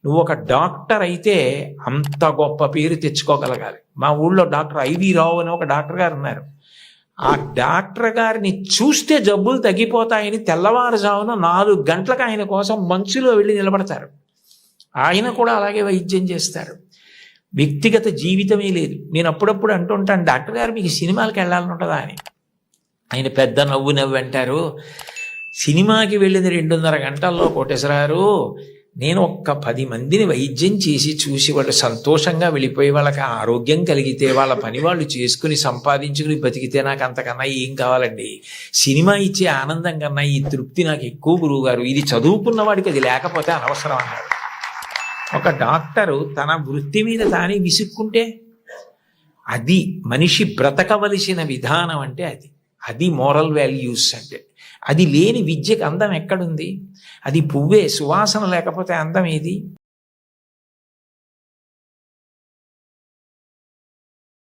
నువ్వు ఒక డాక్టర్ అయితే అంత గొప్ప పేరు తెచ్చుకోగలగాలి. మా ఊళ్ళో డాక్టర్ ఐవి రావు అని ఒక డాక్టర్ గారు ఉన్నారు. ఆ డాక్టర్ గారిని చూస్తే జబ్బులు తగ్గిపోతాయని తెల్లవారుజామున 4 గంటలకు ఆయన కోసం మంచులో వెళ్ళి నిలబడతారు. ఆయన కూడా అలాగే వైద్యం చేస్తారు. వ్యక్తిగత జీవితమే లేదు. నేను అప్పుడప్పుడు అంటుంటాను, డాక్టర్ గారు మీకు సినిమాలకు వెళ్ళాలని ఉంటుందా అని. ఆయన పెద్ద నవ్వు అంటారు, సినిమాకి వెళ్ళింది 2.5 గంటల్లో కోటేశ్వరారు, నేను ఒక్క 10 మందిని వైద్యం చేసి చూసి వాళ్ళు సంతోషంగా వెళ్ళిపోయి వాళ్ళకి ఆరోగ్యం కలిగితే వాళ్ళ పని వాళ్ళు చేసుకుని సంపాదించుకుని బతికితే నాకు అంతకన్నా ఏం కావాలండి. సినిమా ఇచ్చే ఆనందం కన్నా ఈ తృప్తి నాకు ఎక్కువ గురువుగారు. ఇది చదువుకున్న వాడికి అది లేకపోతే అనవసరం అన్నారు. ఒక డాక్టరు తన వృత్తి మీద తానే విసుక్కుంటే అది మనిషి బ్రతకవలసిన విధానం అంటే అది మోరల్ వాల్యూస్ అంటే. అది లేని విద్యకు అందం ఎక్కడుంది? అది పువ్వే, సువాసన లేకపోతే అందం ఏది?